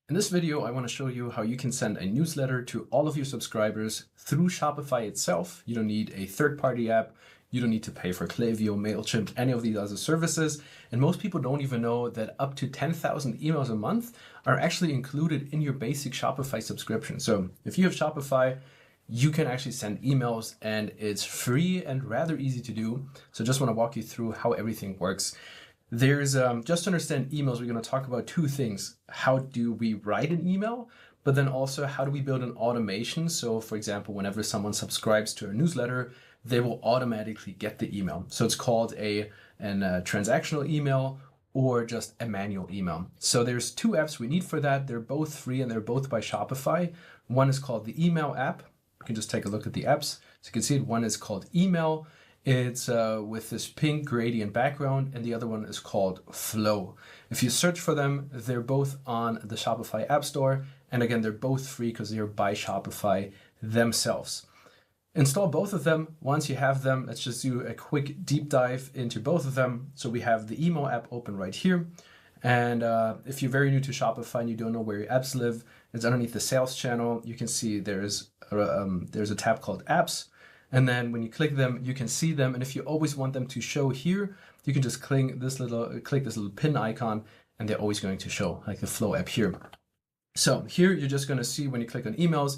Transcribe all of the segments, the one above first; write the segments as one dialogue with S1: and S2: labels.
S1: In this video, I want to show you how you can send a newsletter to all of your subscribers through Shopify itself. You don't need a third-party app. You don't need to pay for Klaviyo, MailChimp, any of these other services. And most people don't even know that up to 10,000 emails a month are actually included in your basic Shopify subscription. So if you have Shopify, you can actually send emails and it's free and rather easy to do. So just want to walk you through how everything works. There's just to understand emails, we're going to talk about two things. How do we write an email? But then also, how do we build an automation? So for example, whenever someone subscribes to a newsletter, they will automatically get the email. So it's called a transactional email or just a manual email. So there's two apps we need for that. They're both free and they're both by Shopify. One is called the email app. You can just take a look at the apps. So you can see it. One is called email. It's with this pink gradient background, and the other one is called Flow. If you search for them, they're both on the Shopify App Store. And again, they're both free because they're by Shopify themselves. Install both of them. Once you have them, let's just do a quick deep dive into both of them. So we have the email app open right here. And if you're very new to Shopify and you don't know where your apps live, it's underneath the sales channel. You can see there's a tab called Apps. And then when you click them, you can see them. And if you always want them to show here, you can just click this little pin icon, and they're always going to show, like the Flow app here. So here you're just going to see when you click on emails,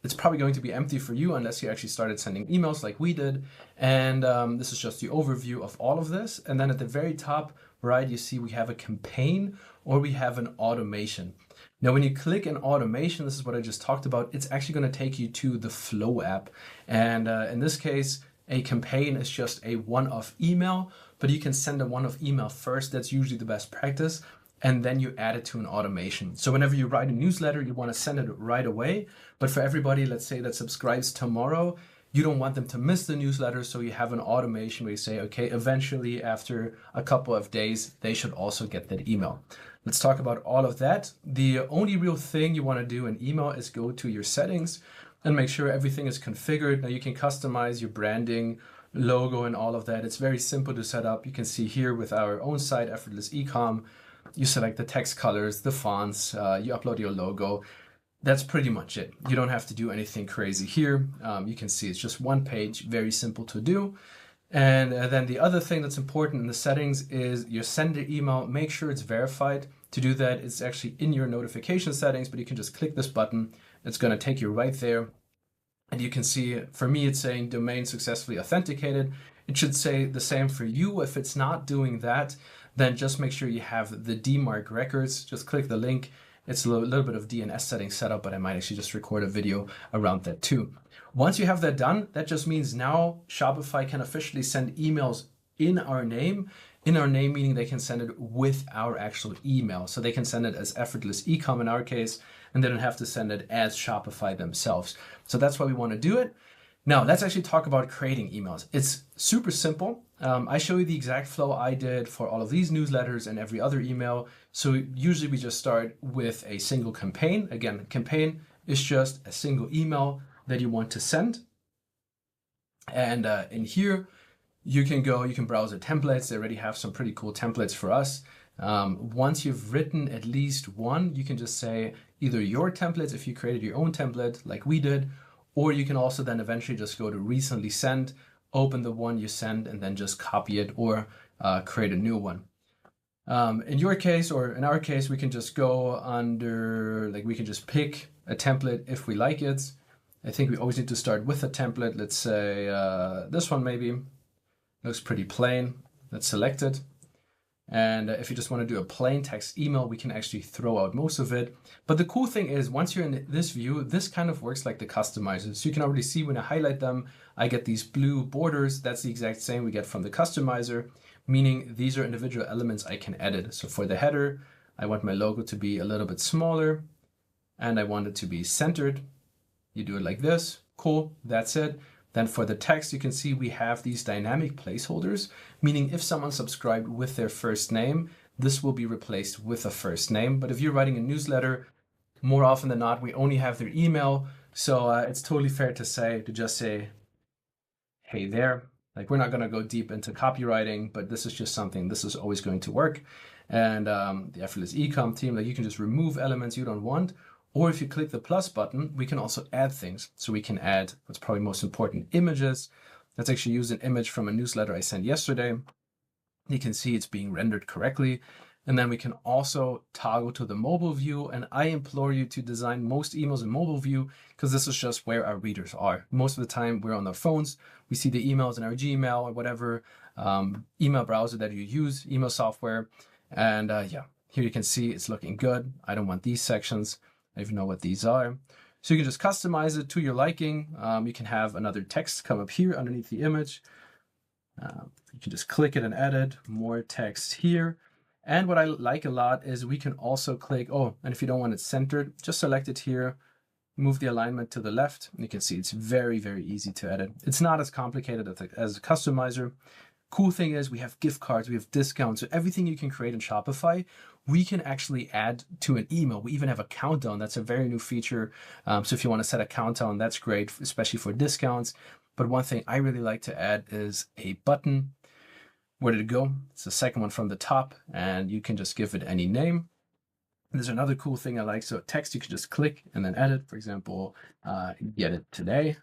S1: it's probably going to be empty for you unless you actually started sending emails like we did. And this is just the overview of all of this. And then at the very top right, you see we have a campaign or we have an automation. Now, when you click an automation, this is what I just talked about, it's actually going to take you to the Flow app. And in this case, a campaign is just a one-off email, but you can send a one-off email first. That's usually the best practice. And then you add it to an automation. So whenever you write a newsletter, you want to send it right away. But for everybody, let's say that subscribes tomorrow, you don't want them to miss the newsletter. So you have an automation where you say, okay, eventually after a couple of days, they should also get that email. Let's talk about all of that. The only real thing you want to do in email is go to your settings and make sure everything is configured. Now you can customize your branding, logo, and all of that. It's very simple to set up. You can see here with our own site, Effortless Ecom, you select the text colors, the fonts, you upload your logo. That's pretty much it. You don't have to do anything crazy here. You can see it's just one page, very simple to do. And then the other thing that's important in the settings is your sender email. Make sure it's verified. To do that, it's actually in your notification settings, but you can just click this button. It's going to take you right there. And you can see, for me, it's saying domain successfully authenticated. It should say the same for you. If it's not doing that, then just make sure you have the DMARC records. Just click the link. It's a little bit of DNS settings set up, but I might actually just record a video around that too. Once you have that done, that just means now Shopify can officially send emails in our name. In our name, meaning they can send it with our actual email. So they can send it as Effortless Ecom in our case, and they don't have to send it as Shopify themselves. So that's why we want to do it. Now, let's actually talk about creating emails. It's super simple. I show you the exact flow I did for all of these newsletters and every other email. So usually we just start with a single campaign. Again, campaign is just a single email that you want to send. And in here, you can browse the templates. They already have some pretty cool templates for us. Once you've written at least one, you can just say either your templates, if you created your own template like we did, or you can also then eventually just go to recently sent, open the one you sent, and then just copy it or create a new one. In your case, or in our case, we can just go under, we can just pick a template if we like it. I think we always need to start with a template. Let's say this one maybe. Looks pretty plain. Let's select it. And if you just want to do a plain text email, we can actually throw out most of it. But the cool thing is, once you're in this view, this kind of works like the customizer. So you can already see when I highlight them, I get these blue borders. That's the exact same we get from the customizer, meaning these are individual elements I can edit. So for the header, I want my logo to be a little bit smaller and I want it to be centered. You do it like this. Cool. That's it. Then for the text, you can see we have these dynamic placeholders, meaning if someone subscribed with their first name, this will be replaced with a first name. But if you're writing a newsletter, more often than not, we only have their email. So it's totally fair to just say, hey there. We're not going to go deep into copywriting, but this is just something, this is always going to work. and the effortless ecom team, like you can just remove elements you don't want. Or if you click the plus button, we can also add things. So we can add what's probably most important, images. Let's actually use an image from a newsletter I sent yesterday. You can see it's being rendered correctly. And then we can also toggle to the mobile view. And I implore you to design most emails in mobile view, because this is just where our readers are. Most of the time we're on our phones. We see the emails in our Gmail or whatever email browser that you use, email software. And yeah, here you can see it's looking good. I don't want these sections. I don't even know what these are. So you can just customize it to your liking. You can have another text come up here underneath the image. You can just click it and edit more text here. And what I like a lot is we can also click, and if you don't want it centered, just select it here, move the alignment to the left. And you can see it's very, very easy to edit. It's not as complicated as a customizer. Cool thing is we have gift cards, we have discounts, so everything you can create in Shopify, we can actually add to an email. We even have a countdown. That's a very new feature. So if you want to set a countdown, that's great, especially for discounts. But one thing I really like to add is a button. Where did it go? It's the second one from the top, and you can just give it any name. And there's another cool thing I like. So text, you can just click and then edit. For example, get it today.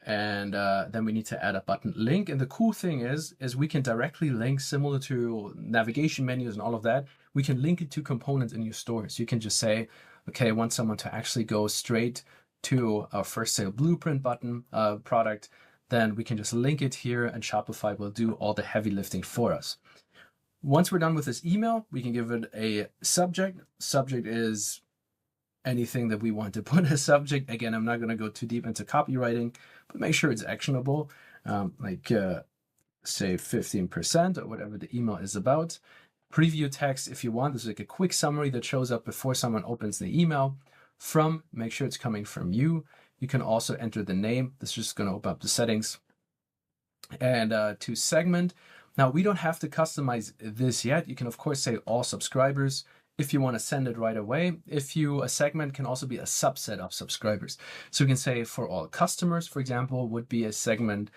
S1: And then we need to add a button link. And the cool thing is we can directly link, similar to navigation menus and all of that. We can link it to components in your store. So you can just say, okay, I want someone to actually go straight to our first sale blueprint button product. Then we can just link it here, and Shopify will do all the heavy lifting for us. Once we're done with this email, we can give it a subject. Subject is anything that we want to put as subject. Again, I'm not going to go too deep into copywriting, but make sure it's actionable, say 15% or whatever the email is about. Preview text if you want. This is like a quick summary that shows up before someone opens the email. From, make sure it's coming from you. You can also enter the name. This is just going to open up the settings. And to segment. Now, we don't have to customize this yet. You can, of course, say all subscribers if you want to send it right away. A segment can also be a subset of subscribers. So we can say for all customers, for example, would be a segment.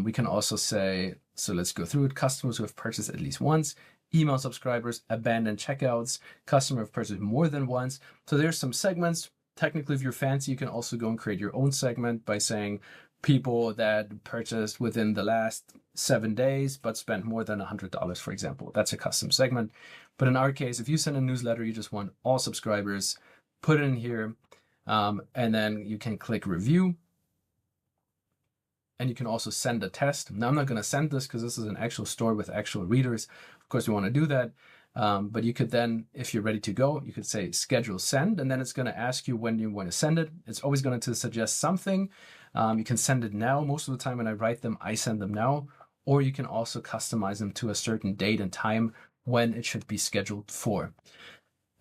S1: We can also say, so let's go through it. Customers who have purchased at least once, email subscribers, abandoned checkouts, customer who have purchased more than once. So there's some segments. Technically, if you're fancy, you can also go and create your own segment by saying people that purchased within the last 7 days but spent more than $100, for example. That's a custom segment. But in our case, if you send a newsletter, you just want all subscribers, put it in here, and then you can click review. And you can also send a test. Now, I'm not going to send this because this is an actual store with actual readers. Of course, we want to do that. But you could then, if you're ready to go, you could say schedule send, and then it's going to ask you when you want to send it. It's always going to suggest something. You can send it now. Most of the time when I write them, I send them now. Or you can also customize them to a certain date and time when it should be scheduled for.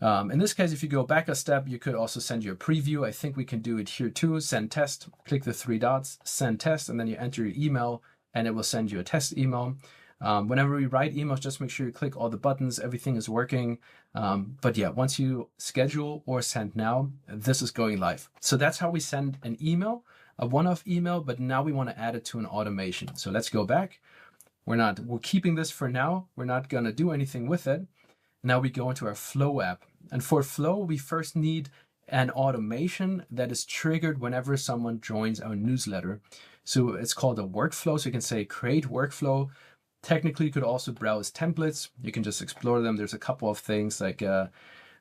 S1: In this case, if you go back a step, you could also send your preview. I think we can do it here too. Send test, click the 3 dots, send test, and then you enter your email and it will send you a test email. Whenever we write emails, just make sure you click all the buttons, everything is working. But yeah, once you schedule or send now, this is going live. So that's how we send an email, a one-off email, but now we want to add it to an automation. So let's go back. We're keeping this for now. We're not going to do anything with it. Now we go into our Flow app. And for Flow, we first need an automation that is triggered whenever someone joins our newsletter. So it's called a workflow. So you can say create workflow. Technically, you could also browse templates. You can just explore them. There's a couple of things like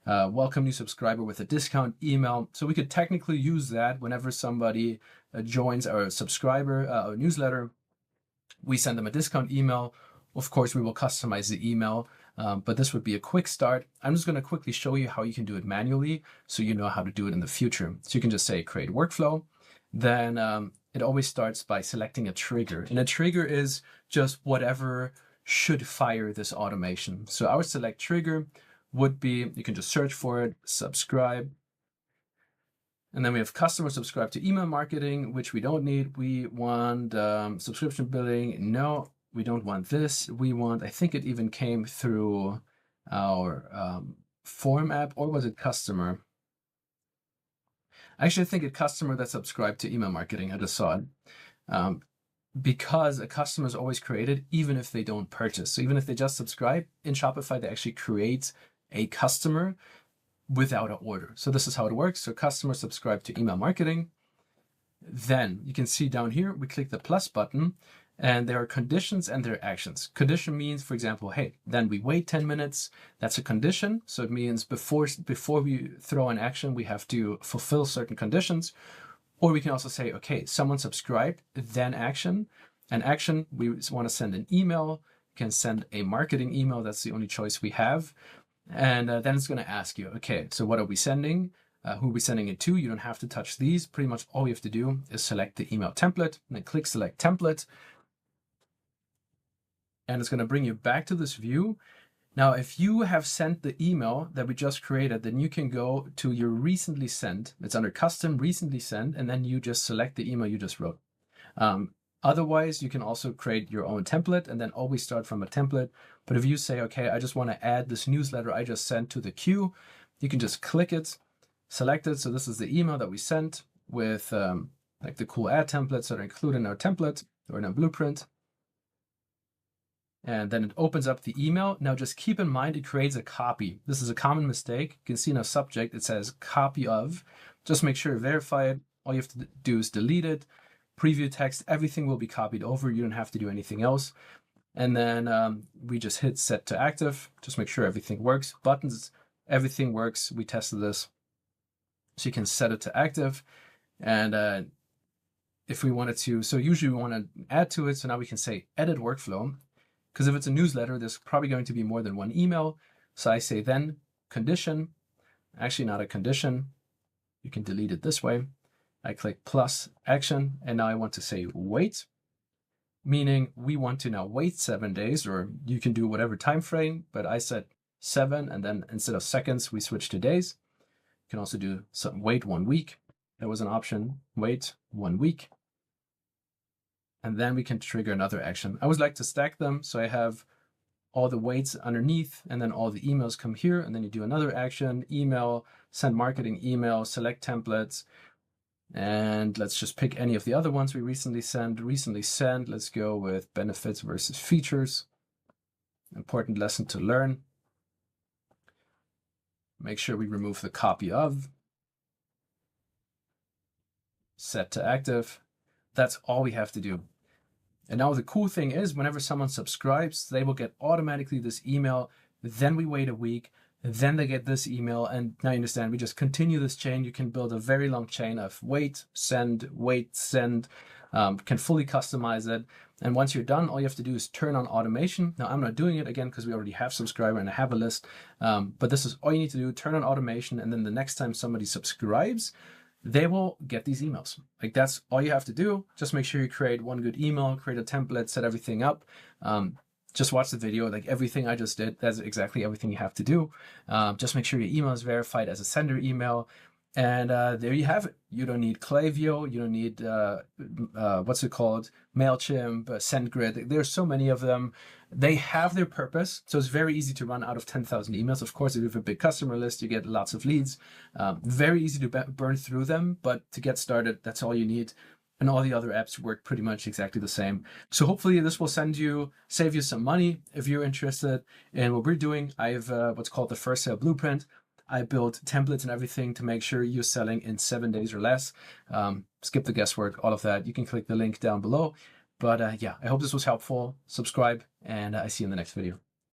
S1: welcome new subscriber with a discount email. So we could technically use that whenever somebody joins our our newsletter. We send them a discount email. Of course, we will customize the email, but this would be a quick start. I'm just going to quickly show you how you can do it manually so you know how to do it in the future. So you can just say create workflow. Then it always starts by selecting a trigger. And a trigger is just whatever should fire this automation. So our select trigger would be, you can just search for it, subscribe. And then we have customer subscribe to email marketing, which we don't need. We want subscription billing. No, we don't want this. We want, I think it even came through our form app, or was it customer? Actually, I think it's customer that subscribed to email marketing. I just saw it. because a customer is always created even if they don't purchase. So even if they just subscribe in Shopify, they actually create a customer without an order. So this is how it works. So customers subscribe to email marketing. Then you can see down here, we click the plus button and there are conditions and there are actions. Condition means, for example, hey, then we wait 10 minutes. That's a condition. So it means before we throw an action, we have to fulfill certain conditions. Or we can also say, okay, someone subscribed, then action. And action, we want to send an email, can send a marketing email. That's the only choice we have. And then it's going to ask you, okay, so what are we sending? Who are we sending it to? You don't have to touch these. Pretty much all you have to do is select the email template and then click select template. And it's going to bring you back to this view. Now, if you have sent the email that we just created, then you can go to your recently sent. It's under custom recently sent, and then you just select the email you just wrote. Otherwise, you can also create your own template and then always start from a template. But if you say, okay, I just want to add this newsletter I just sent to the queue, you can just click it, select it. So this is the email that we sent with like the cool ad templates that are included in our template or in our blueprint. And then it opens up the email. Now just keep in mind, it creates a copy. This is a common mistake. You can see in a subject, it says copy of. Just make sure to verify it. All you have to do is delete it. Preview text, everything will be copied over. You don't have to do anything else. And then we just hit set to active. Just make sure everything works. Buttons, everything works. We tested this. So you can set it to active. And if we wanted to, so usually we want to add to it. So now we can say edit workflow. Because if it's a newsletter, there's probably going to be more than one email. So I say then condition, actually not a condition. You can delete it this way. I click plus action, and now I want to say wait, meaning we want to now wait 7 days, or you can do whatever time frame, but I said 7, and then instead of seconds, we switch to days. You can also do some wait 1 week. That was an option, wait 1 week. And then we can trigger another action. I always like to stack them. So I have all the waits underneath and then all the emails come here. And then you do another action, email, send marketing email, select templates. And let's just pick any of the other ones we recently sent. Let's go with benefits versus features. Important lesson to learn. Make sure we remove the copy of. Set to active. That's all we have to do. And now the cool thing is whenever someone subscribes, they will get automatically this email. Then we wait a week, then they get this email. And now you understand, we just continue this chain. You can build a very long chain of wait, send, can fully customize it. And once you're done, all you have to do is turn on automation. Now I'm not doing it again because we already have subscriber and I have a list. But this is all you need to do, turn on automation. And then the next time somebody subscribes, they will get these emails. Like that's all you have to do. Just make sure you create one good email, create a template, set everything up. Just watch the video, like everything I just did, that's exactly everything you have to do. Just make sure your email is verified as a sender email. And there you have it. You don't need Klaviyo. You don't need, what's it called? MailChimp, SendGrid. There's so many of them. They have their purpose. So it's very easy to run out of 10,000 emails. Of course, if you have a big customer list, you get lots of leads. Very easy to burn through them. But to get started, that's all you need. And all the other apps work pretty much exactly the same. So hopefully this will save you some money. If you're interested in what we're doing, I have what's called the first sale blueprint. I built templates and everything to make sure you're selling in 7 days or less. Skip the guesswork, all of that. You can click the link down below. But yeah, I hope this was helpful. Subscribe, and I see you in the next video.